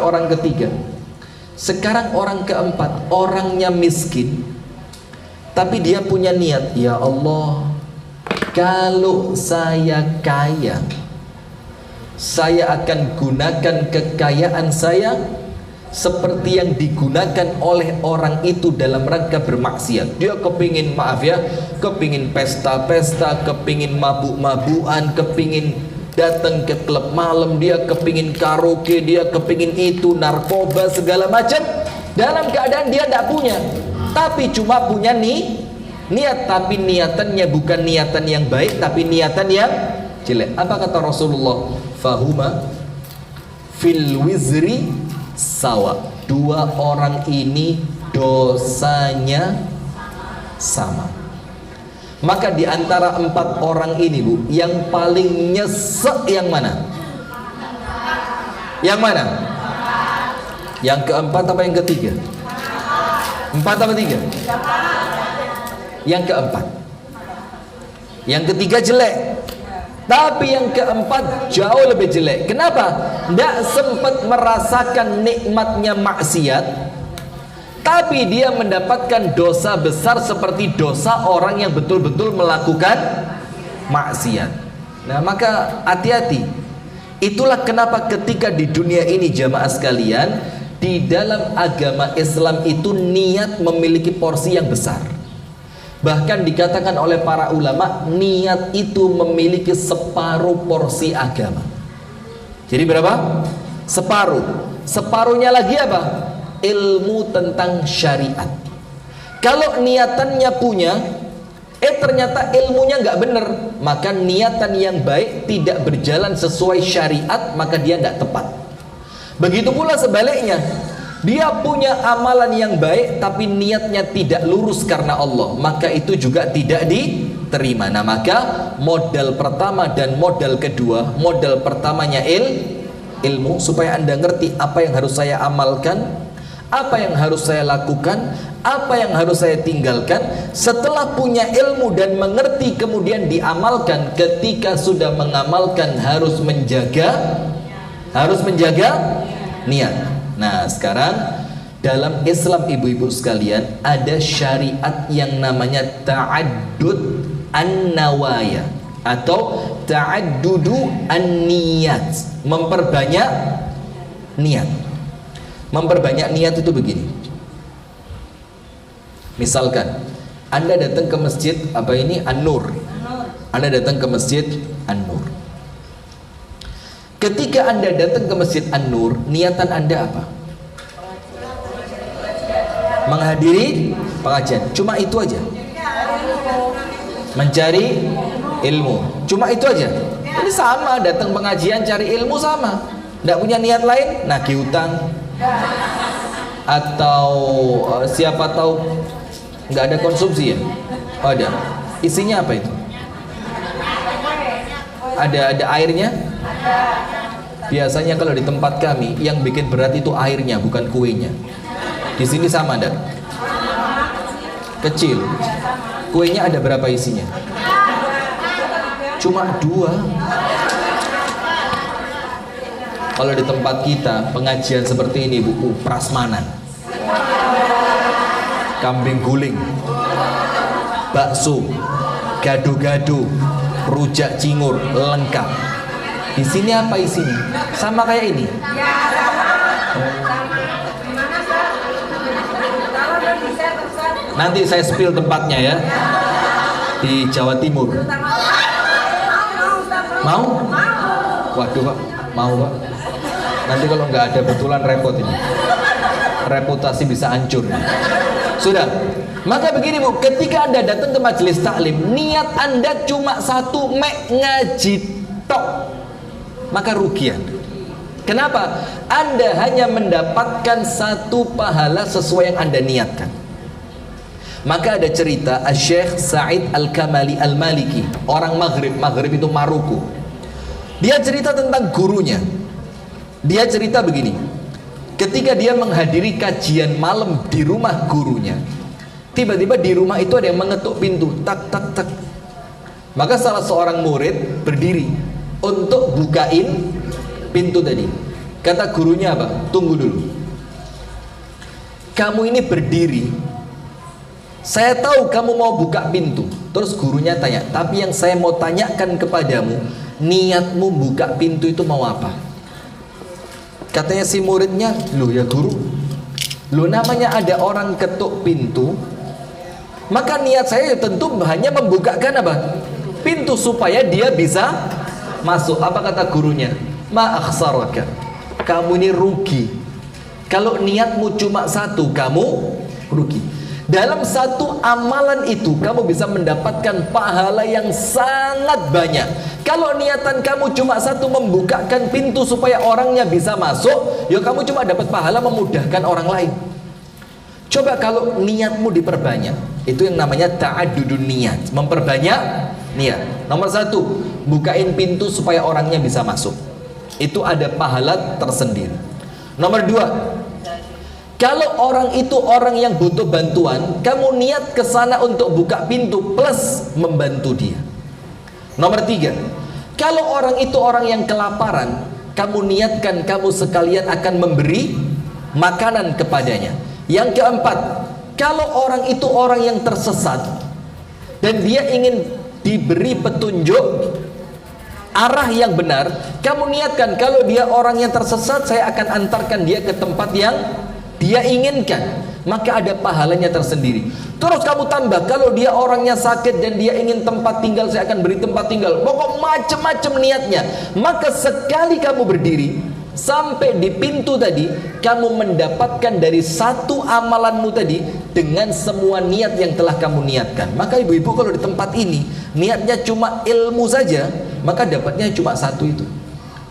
orang ketiga. Sekarang orang keempat, orangnya miskin, tapi dia punya niat, ya Allah, kalau saya kaya, saya akan gunakan kekayaan saya seperti yang digunakan oleh orang itu dalam rangka bermaksiat. Dia kepingin, maaf ya, kepingin pesta-pesta, kepingin mabuk-mabukan, kepingin datang ke klub malam, dia kepingin karaoke, dia kepingin itu, narkoba, segala macam, dalam keadaan dia tidak punya, tapi cuma punya niat, tapi niatannya bukan niatan yang baik, tapi niatan yang jelek. Apa kata Rasulullah? Fahuma fil wizri sawa. Dua orang ini dosanya sama. Maka di antara empat orang ini, Bu, yang paling nyesek yang mana? Yang mana? Yang keempat apa yang ketiga? Empat apa tiga? Yang keempat. Yang ketiga jelek, tapi yang keempat jauh lebih jelek. Kenapa? Tidak sempat merasakan nikmatnya maksiat, tapi dia mendapatkan dosa besar seperti dosa orang yang betul-betul melakukan maksiat. Nah, maka hati-hati. Itulah kenapa ketika di dunia ini, jamaah sekalian, di dalam agama Islam itu niat memiliki porsi yang besar. Bahkan dikatakan oleh para ulama, niat itu memiliki separuh porsi agama. Jadi berapa? Separuh. Separuhnya lagi apa? Ilmu tentang syariat. Kalau niatannya punya, ternyata ilmunya nggak benar, maka niatan yang baik tidak berjalan sesuai syariat, maka dia nggak tepat. Begitu pula sebaliknya, dia punya amalan yang baik tapi niatnya tidak lurus karena Allah, maka itu juga tidak diterima. Nah, maka modal pertama dan modal kedua, modal pertamanya ilmu, supaya Anda ngerti apa yang harus saya amalkan, apa yang harus saya lakukan, apa yang harus saya tinggalkan. Setelah punya ilmu dan mengerti, kemudian diamalkan. Ketika sudah mengamalkan, harus menjaga niat. Nah, sekarang dalam Islam, ibu-ibu sekalian, ada syariat yang namanya ta'addud an-nawaya atau ta'addudu an-niyat, memperbanyak niat. Memperbanyak niat itu begini. Misalkan Anda datang ke masjid An-Nur. Anda datang ke masjid An-Nur. Ketika Anda datang ke masjid An-Nur, niatan Anda apa? Menghadiri pengajian. Cuma itu aja. Mencari ilmu. Cuma itu aja. Ini sama, datang pengajian cari ilmu sama. Tidak punya niat lain, nagih utang. Atau siapa tahu nggak ada konsumsi ya? Oh, ada. Isinya apa itu? Ada airnya? Biasanya kalau di tempat kami yang bikin berat itu airnya, bukan kuenya. Di sini sama enggak? Kecil. Kuenya ada berapa isinya? Cuma 2. Kalau di tempat kita pengajian seperti ini, buku prasmanan, kambing guling, bakso, gado-gado, rujak cingur, lengkap. Di sini apa isinya? Sama kayak ini. Nanti saya spill tempatnya ya. Di Jawa Timur. Mau? Waduh, Pak. Mau, Pak. Nanti kalau nggak ada betulan repot ini. Reputasi bisa hancur. Sudah. Maka begini, Bu, ketika Anda datang ke majelis taklim, niat Anda cuma satu, ngaji tok, maka rugian. Kenapa? Anda hanya mendapatkan satu pahala sesuai yang Anda niatkan. Maka ada cerita Syekh Sa'id Al-Kamali Al-Maliki, orang Maghrib itu Maroko. Dia cerita tentang gurunya. Dia cerita begini, ketika dia menghadiri kajian malam di rumah gurunya, tiba-tiba di rumah itu ada yang mengetuk pintu, tak tak tak. Maka salah seorang murid berdiri untuk bukain pintu tadi. Kata gurunya apa? Tunggu dulu. Kamu ini berdiri, saya tahu kamu mau buka pintu. Terus gurunya tanya, tapi yang saya mau tanyakan kepadamu, niatmu buka pintu itu mau apa? Katanya si muridnya, loh ya guru, loh namanya ada orang ketuk pintu, maka niat saya tentu hanya membukakan apa? Pintu supaya dia bisa masuk. Apa kata gurunya? Ma akhsaraka, kamu ini rugi. Kalau niatmu cuma satu, kamu rugi. Dalam satu amalan itu kamu bisa mendapatkan pahala yang sangat banyak. Kalau niatan kamu cuma satu, membukakan pintu supaya orangnya bisa masuk, ya kamu cuma dapat pahala memudahkan orang lain. Coba kalau niatmu diperbanyak, itu yang namanya ta'addudun niat, memperbanyak niat. Nomor satu, bukain pintu supaya orangnya bisa masuk, itu ada pahala tersendiri. Nomor dua, kalau orang itu orang yang butuh bantuan, kamu niat ke sana untuk buka pintu plus membantu dia. Nomor tiga, kalau orang itu orang yang kelaparan, kamu niatkan kamu sekalian akan memberi makanan kepadanya. Yang keempat, kalau orang itu orang yang tersesat dan dia ingin diberi petunjuk arah yang benar, kamu niatkan kalau dia orang yang tersesat, saya akan antarkan dia ke tempat yang dia inginkan, maka ada pahalanya tersendiri. Terus kamu tambah, kalau dia orangnya sakit dan dia ingin tempat tinggal, saya akan beri tempat tinggal. Pokok macam-macam niatnya. Maka sekali kamu berdiri sampai di pintu tadi, kamu mendapatkan dari satu amalanmu tadi dengan semua niat yang telah kamu niatkan. Maka ibu-ibu kalau di tempat ini niatnya cuma ilmu saja, maka dapatnya cuma satu itu.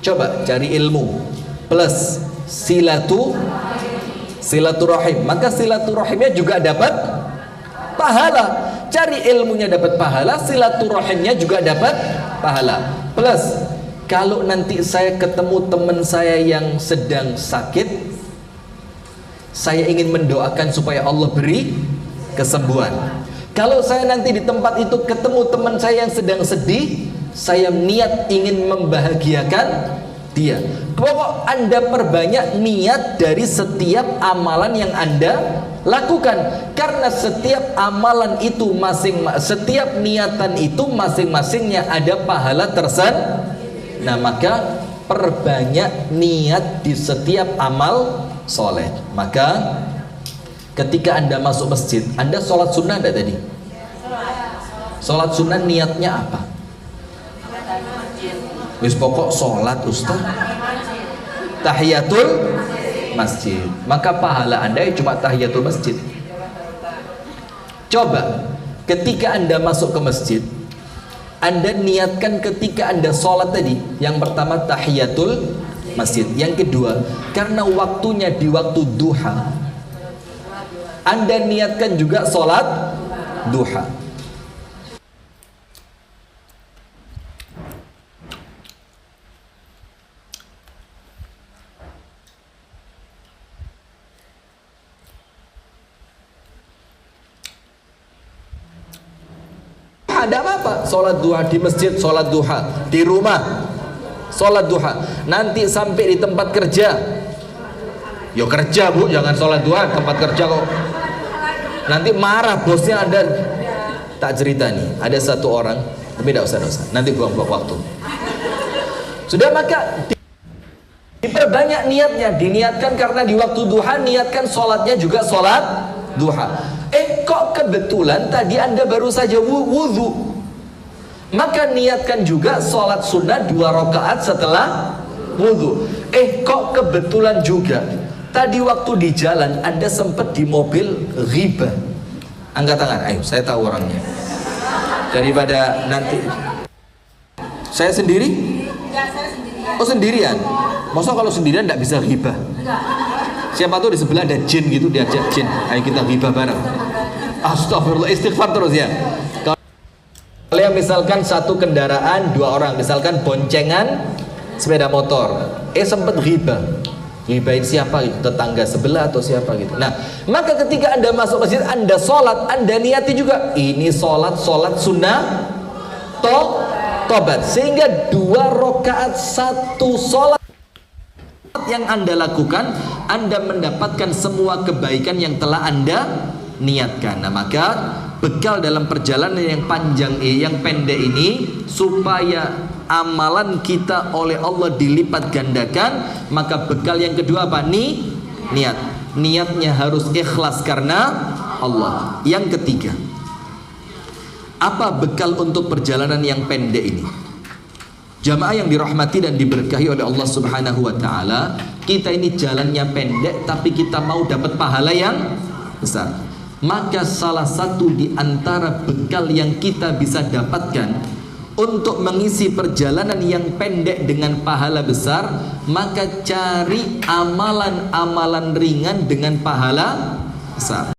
Coba cari ilmu plus silaturahim, maka silaturahimnya juga dapat pahala. Cari ilmunya dapat pahala, silaturahimnya juga dapat pahala. Plus kalau nanti saya ketemu teman saya yang sedang sakit, saya ingin mendoakan supaya Allah beri kesembuhan. Kalau saya nanti di tempat itu ketemu teman saya yang sedang sedih, saya niat ingin membahagiakan dia. Pokok Anda perbanyak niat dari setiap amalan yang Anda lakukan, karena setiap amalan itu setiap niatan itu masing-masingnya ada pahala tersendiri. Nah, maka perbanyak niat di setiap amal soleh. Maka ketika Anda masuk masjid, Anda sholat sunnah enggak tadi? Sholat sunnah niatnya apa? Wis pokok sholat Ustaz, tahiyatul masjid, maka pahala Anda cuma tahiyatul masjid. Coba ketika Anda masuk ke masjid, Anda niatkan ketika Anda sholat tadi, yang pertama tahiyatul masjid, yang kedua karena waktunya di waktu duha, Anda niatkan juga sholat duha. Ada apa-apa, sholat duha di masjid, sholat duha di rumah, sholat duha. Nanti sampai di tempat kerja, yo kerja bu, jangan sholat duha tempat kerja kok. Nanti marah bosnya. Anda tak cerita nih, ada satu orang, tapi tidak usah, nanti buang-buang waktu. Sudah, maka diperbanyak niatnya, diniatkan karena di waktu duha, niatkan sholatnya juga sholat duha. Kok kebetulan tadi Anda baru saja wudhu, maka niatkan juga sholat sunnah 2 rakaat setelah wudhu. Kok kebetulan juga tadi waktu di jalan Anda sempat di mobil ghibah. Angkat tangan, ayo saya tahu orangnya. Daripada nanti saya sendiri? Oh sendirian? Masa kalau sendirian tidak bisa ghibah? Siapa tuh di sebelah ada jin gitu, diajak jin, ayo kita ghibah bareng. Astagfirullah, istighfar terus ya. Kalau yang misalkan satu kendaraan 2 orang, misalkan boncengan sepeda motor, sempat ghibah, ngibahin siapa gitu, tetangga sebelah atau siapa gitu. Nah, maka ketika Anda masuk masjid, Anda sholat, Anda niati juga ini sholat sunnah tobat, sehingga 2 rakaat satu sholat yang Anda lakukan, Anda mendapatkan semua kebaikan yang telah Anda niatkan. Nah, maka bekal dalam perjalanan yang panjang yang pendek ini, supaya amalan kita oleh Allah dilipat gandakan, maka bekal yang kedua apa? Niat. Niatnya harus ikhlas karena Allah. Yang ketiga, apa bekal untuk perjalanan yang pendek ini? Jamaah yang dirahmati dan diberkahi oleh Allah Subhanahu wa taala, kita ini jalannya pendek tapi kita mau dapat pahala yang besar. Maka salah satu di antara bekal yang kita bisa dapatkan untuk mengisi perjalanan yang pendek dengan pahala besar, maka cari amalan-amalan ringan dengan pahala besar.